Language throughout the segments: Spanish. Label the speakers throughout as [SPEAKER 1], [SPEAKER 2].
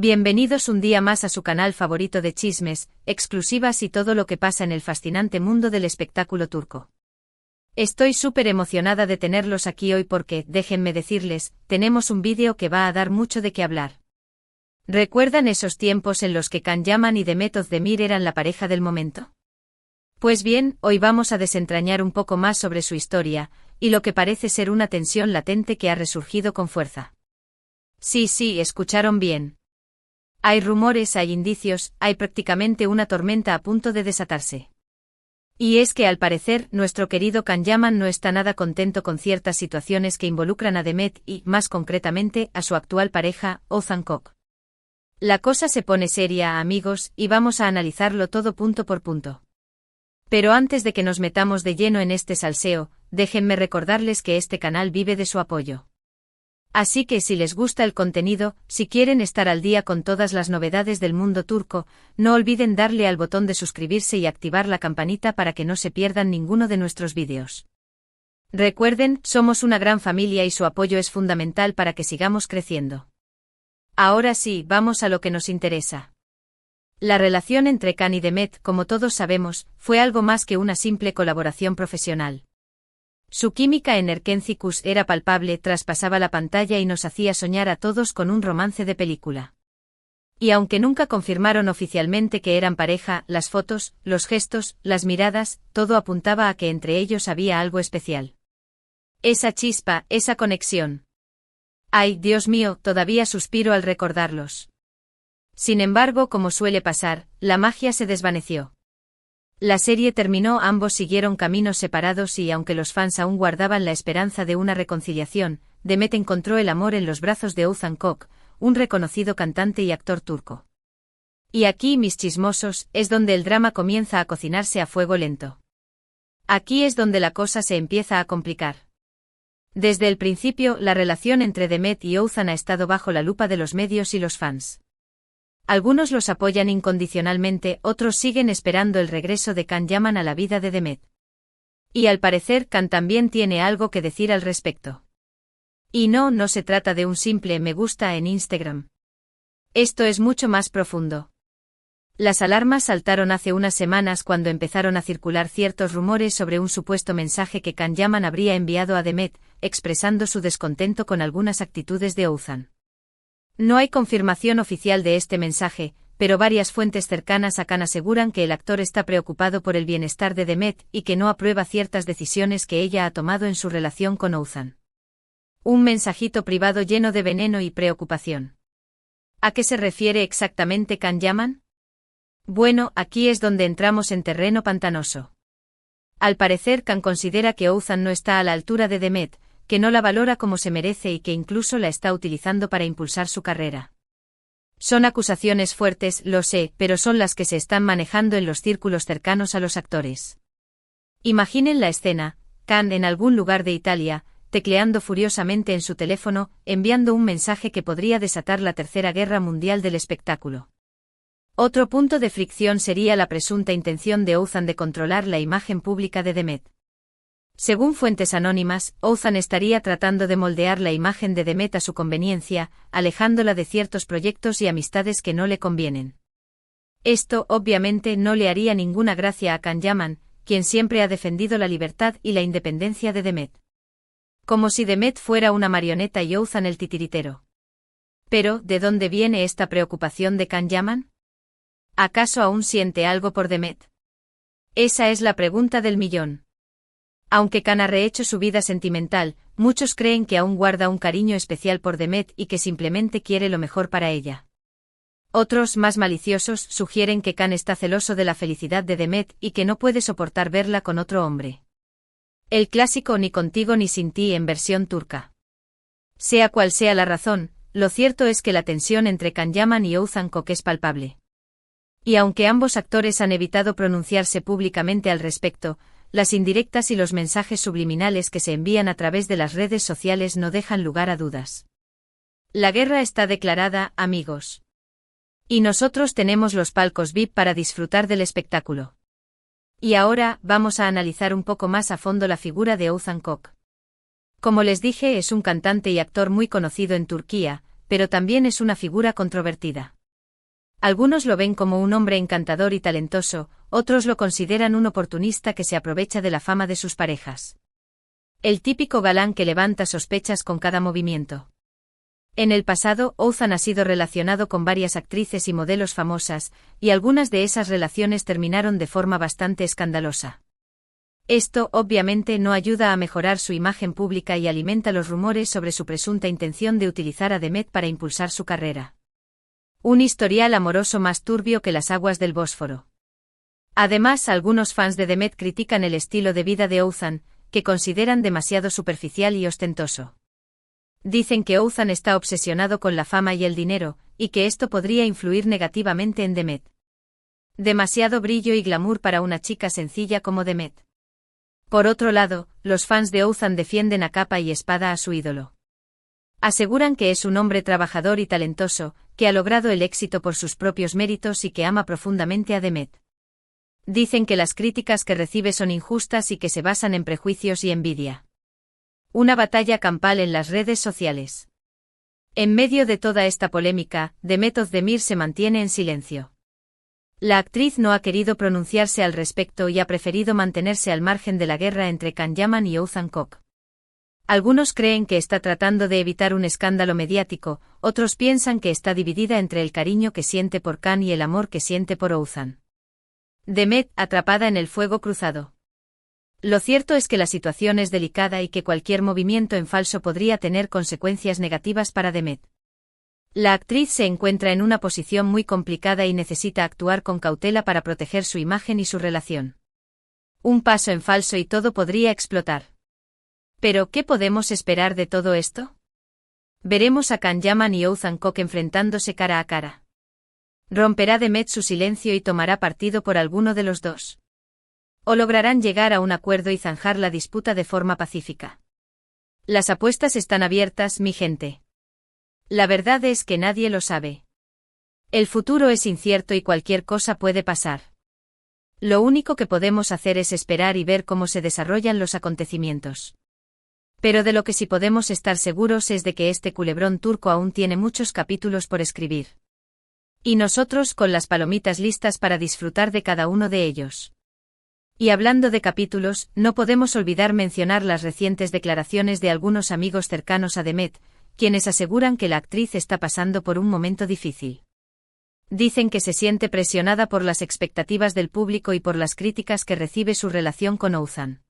[SPEAKER 1] Bienvenidos un día más a su canal favorito de chismes, exclusivas y todo lo que pasa en el fascinante mundo del espectáculo turco. Estoy súper emocionada de tenerlos aquí hoy porque, déjenme decirles, tenemos un vídeo que va a dar mucho de qué hablar. ¿Recuerdan esos tiempos en los que Can Yaman y Demet Özdemir eran la pareja del momento? Pues bien, hoy vamos a desentrañar un poco más sobre su historia, y lo que parece ser una tensión latente que ha resurgido con fuerza. Sí, escucharon bien. Hay rumores, hay indicios, hay prácticamente una tormenta a punto de desatarse. Y es que al parecer, nuestro querido Can Yaman no está nada contento con ciertas situaciones que involucran a Demet y, más concretamente, a su actual pareja, Ozan Kok. La cosa se pone seria, amigos, y vamos a analizarlo todo punto por punto. Pero antes de que nos metamos de lleno en este salseo, déjenme recordarles que este canal vive de su apoyo. Así que si les gusta el contenido, si quieren estar al día con todas las novedades del mundo turco, no olviden darle al botón de suscribirse y activar la campanita para que no se pierdan ninguno de nuestros vídeos. Recuerden, somos una gran familia y su apoyo es fundamental para que sigamos creciendo. Ahora sí, vamos a lo que nos interesa. La relación entre Can y Demet, como todos sabemos, fue algo más que una simple colaboración profesional. Su química en Erkencikus era palpable, traspasaba la pantalla y nos hacía soñar a todos con un romance de película. Y aunque nunca confirmaron oficialmente que eran pareja, las fotos, los gestos, las miradas, todo apuntaba a que entre ellos había algo especial. Esa chispa, esa conexión. Ay, Dios mío, todavía suspiro al recordarlos. Sin embargo, como suele pasar, la magia se desvaneció. La serie terminó, ambos siguieron caminos separados y aunque los fans aún guardaban la esperanza de una reconciliación, Demet encontró el amor en los brazos de Ozan Kok, un reconocido cantante y actor turco. Y aquí, mis chismosos, es donde el drama comienza a cocinarse a fuego lento. Aquí es donde la cosa se empieza a complicar. Desde el principio, la relación entre Demet y Ozan ha estado bajo la lupa de los medios y los fans. Algunos los apoyan incondicionalmente, otros siguen esperando el regreso de Can Yaman a la vida de Demet. Y al parecer Can también tiene algo que decir al respecto. Y no se trata de un simple me gusta en Instagram. Esto es mucho más profundo. Las alarmas saltaron hace unas semanas cuando empezaron a circular ciertos rumores sobre un supuesto mensaje que Can Yaman habría enviado a Demet, expresando su descontento con algunas actitudes de Ozan. No hay confirmación oficial de este mensaje, pero varias fuentes cercanas a Can aseguran que el actor está preocupado por el bienestar de Demet y que no aprueba ciertas decisiones que ella ha tomado en su relación con Ozan. Un mensajito privado lleno de veneno y preocupación. ¿A qué se refiere exactamente Can Yaman? Bueno, aquí es donde entramos en terreno pantanoso. Al parecer Can considera que Ozan no está a la altura de Demet, que no la valora como se merece y que incluso la está utilizando para impulsar su carrera. Son acusaciones fuertes, lo sé, pero son las que se están manejando en los círculos cercanos a los actores. Imaginen la escena, Can en algún lugar de Italia, tecleando furiosamente en su teléfono, enviando un mensaje que podría desatar la Tercera Guerra Mundial del espectáculo. Otro punto de fricción sería la presunta intención de Ozan de controlar la imagen pública de Demet. Según fuentes anónimas, Ozan estaría tratando de moldear la imagen de Demet a su conveniencia, alejándola de ciertos proyectos y amistades que no le convienen. Esto, obviamente, no le haría ninguna gracia a Can Yaman, quien siempre ha defendido la libertad y la independencia de Demet. Como si Demet fuera una marioneta y Ozan el titiritero. Pero, ¿de dónde viene esta preocupación de Can Yaman? ¿Acaso aún siente algo por Demet? Esa es la pregunta del millón. Aunque Can ha rehecho su vida sentimental, muchos creen que aún guarda un cariño especial por Demet y que simplemente quiere lo mejor para ella. Otros, más maliciosos, sugieren que Can está celoso de la felicidad de Demet y que no puede soportar verla con otro hombre. El clásico ni contigo ni sin ti en versión turca. Sea cual sea la razón, lo cierto es que la tensión entre Can Yaman y Ozan Kok es palpable. Y aunque ambos actores han evitado pronunciarse públicamente al respecto, las indirectas y los mensajes subliminales que se envían a través de las redes sociales no dejan lugar a dudas. La guerra está declarada, amigos. Y nosotros tenemos los palcos VIP para disfrutar del espectáculo. Y ahora, vamos a analizar un poco más a fondo la figura de Ozan Kok. Como les dije, es un cantante y actor muy conocido en Turquía, pero también es una figura controvertida. Algunos lo ven como un hombre encantador y talentoso, otros lo consideran un oportunista que se aprovecha de la fama de sus parejas. El típico galán que levanta sospechas con cada movimiento. En el pasado, Ouzhan ha sido relacionado con varias actrices y modelos famosas, y algunas de esas relaciones terminaron de forma bastante escandalosa. Esto, obviamente, no ayuda a mejorar su imagen pública y alimenta los rumores sobre su presunta intención de utilizar a Demet para impulsar su carrera. Un historial amoroso más turbio que las aguas del Bósforo. Además, algunos fans de Demet critican el estilo de vida de Ouzhan, que consideran demasiado superficial y ostentoso. Dicen que Ouzhan está obsesionado con la fama y el dinero, y que esto podría influir negativamente en Demet. Demasiado brillo y glamour para una chica sencilla como Demet. Por otro lado, los fans de Ouzhan defienden a capa y espada a su ídolo. Aseguran que es un hombre trabajador y talentoso, que ha logrado el éxito por sus propios méritos y que ama profundamente a Demet. Dicen que las críticas que recibe son injustas y que se basan en prejuicios y envidia. Una batalla campal en las redes sociales. En medio de toda esta polémica, Demet Özdemir se mantiene en silencio. La actriz no ha querido pronunciarse al respecto y ha preferido mantenerse al margen de la guerra entre Can Yaman y Oğuzhan Koç. Algunos creen que está tratando de evitar un escándalo mediático, otros piensan que está dividida entre el cariño que siente por Can y el amor que siente por Oğuzhan. Demet, atrapada en el fuego cruzado. Lo cierto es que la situación es delicada y que cualquier movimiento en falso podría tener consecuencias negativas para Demet. La actriz se encuentra en una posición muy complicada y necesita actuar con cautela para proteger su imagen y su relación. Un paso en falso y todo podría explotar. ¿Pero qué podemos esperar de todo esto? Veremos a Can Yaman y Oğuzhan Koç enfrentándose cara a cara. ¿Romperá Demet su silencio y tomará partido por alguno de los dos? ¿O lograrán llegar a un acuerdo y zanjar la disputa de forma pacífica? Las apuestas están abiertas, mi gente. La verdad es que nadie lo sabe. El futuro es incierto y cualquier cosa puede pasar. Lo único que podemos hacer es esperar y ver cómo se desarrollan los acontecimientos. Pero de lo que sí podemos estar seguros es de que este culebrón turco aún tiene muchos capítulos por escribir. Y nosotros con las palomitas listas para disfrutar de cada uno de ellos. Y hablando de capítulos, no podemos olvidar mencionar las recientes declaraciones de algunos amigos cercanos a Demet, quienes aseguran que la actriz está pasando por un momento difícil. Dicen que se siente presionada por las expectativas del público y por las críticas que recibe su relación con Oğuzhan.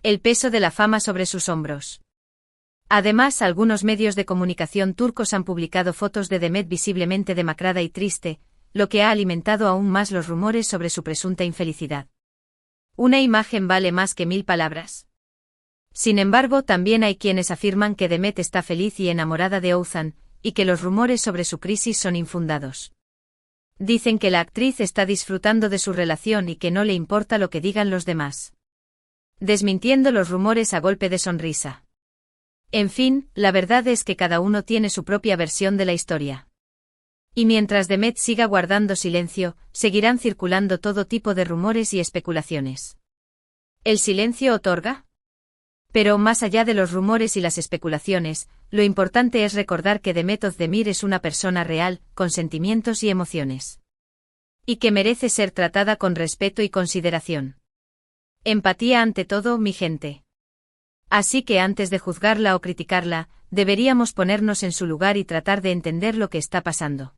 [SPEAKER 1] El peso de la fama sobre sus hombros. Además, algunos medios de comunicación turcos han publicado fotos de Demet visiblemente demacrada y triste, lo que ha alimentado aún más los rumores sobre su presunta infelicidad. Una imagen vale más que 1000 palabras. Sin embargo, también hay quienes afirman que Demet está feliz y enamorada de Oğuzhan, y que los rumores sobre su crisis son infundados. Dicen que la actriz está disfrutando de su relación y que no le importa lo que digan los demás. Desmintiendo los rumores a golpe de sonrisa. En fin, la verdad es que cada uno tiene su propia versión de la historia. Y mientras Demet siga guardando silencio, seguirán circulando todo tipo de rumores y especulaciones. ¿El silencio otorga? Pero más allá de los rumores y las especulaciones, lo importante es recordar que Demet Özdemir es una persona real, con sentimientos y emociones. Y que merece ser tratada con respeto y consideración. Empatía ante todo, mi gente. Así que antes de juzgarla o criticarla, deberíamos ponernos en su lugar y tratar de entender lo que está pasando.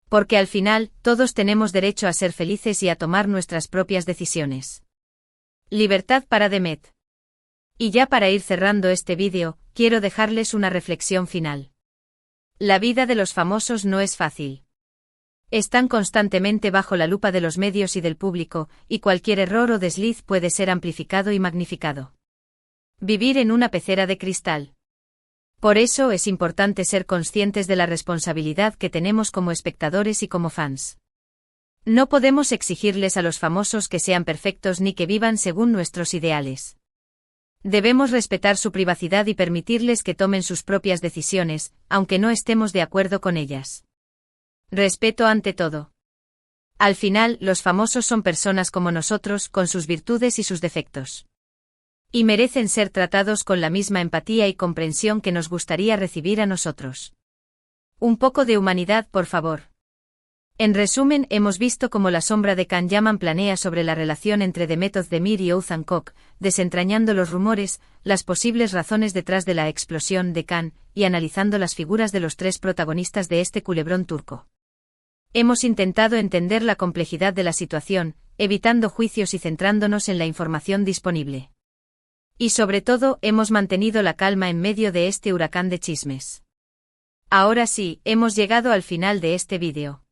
[SPEAKER 1] Porque al final, todos tenemos derecho a ser felices y a tomar nuestras propias decisiones. Libertad para Demet. Y ya para ir cerrando este vídeo, quiero dejarles una reflexión final. La vida de los famosos no es fácil. Están constantemente bajo la lupa de los medios y del público, y cualquier error o desliz puede ser amplificado y magnificado. Vivir en una pecera de cristal. Por eso es importante ser conscientes de la responsabilidad que tenemos como espectadores y como fans. No podemos exigirles a los famosos que sean perfectos ni que vivan según nuestros ideales. Debemos respetar su privacidad y permitirles que tomen sus propias decisiones, aunque no estemos de acuerdo con ellas. Respeto ante todo. Al final, los famosos son personas como nosotros, con sus virtudes y sus defectos. Y merecen ser tratados con la misma empatía y comprensión que nos gustaría recibir a nosotros. Un poco de humanidad, por favor. En resumen, hemos visto cómo la sombra de Can Yaman planea sobre la relación entre Demet Özdemir y Oğuzhan Koç, desentrañando los rumores, las posibles razones detrás de la explosión de Can, y analizando las figuras de los tres protagonistas de este culebrón turco. Hemos intentado entender la complejidad de la situación, evitando juicios y centrándonos en la información disponible. Y sobre todo, hemos mantenido la calma en medio de este huracán de chismes. Ahora sí, hemos llegado al final de este vídeo.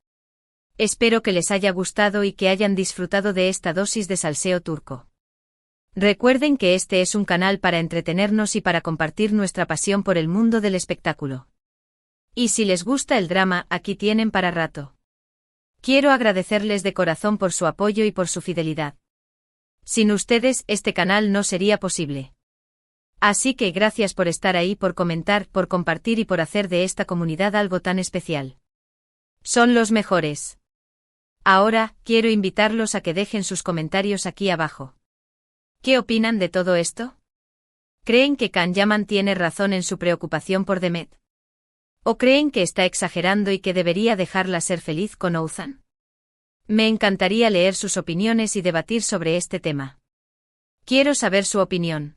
[SPEAKER 1] Espero que les haya gustado y que hayan disfrutado de esta dosis de salseo turco. Recuerden que este es un canal para entretenernos y para compartir nuestra pasión por el mundo del espectáculo. Y si les gusta el drama, aquí tienen para rato. Quiero agradecerles de corazón por su apoyo y por su fidelidad. Sin ustedes, este canal no sería posible. Así que gracias por estar ahí, por comentar, por compartir y por hacer de esta comunidad algo tan especial. Son los mejores. Ahora, quiero invitarlos a que dejen sus comentarios aquí abajo. ¿Qué opinan de todo esto? ¿Creen que Can Yaman tiene razón en su preocupación por Demet? ¿O creen que está exagerando y que debería dejarla ser feliz con Oğuzhan? Me encantaría leer sus opiniones y debatir sobre este tema. Quiero saber su opinión.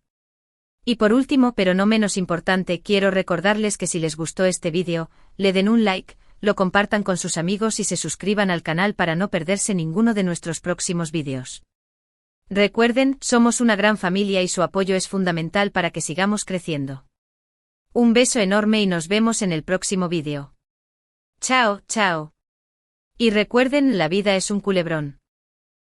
[SPEAKER 1] Y por último, pero no menos importante, quiero recordarles que si les gustó este vídeo, le den un like, lo compartan con sus amigos y se suscriban al canal para no perderse ninguno de nuestros próximos vídeos. Recuerden, somos una gran familia y su apoyo es fundamental para que sigamos creciendo. Un beso enorme y nos vemos en el próximo vídeo. Chao, chao. Y recuerden, la vida es un culebrón.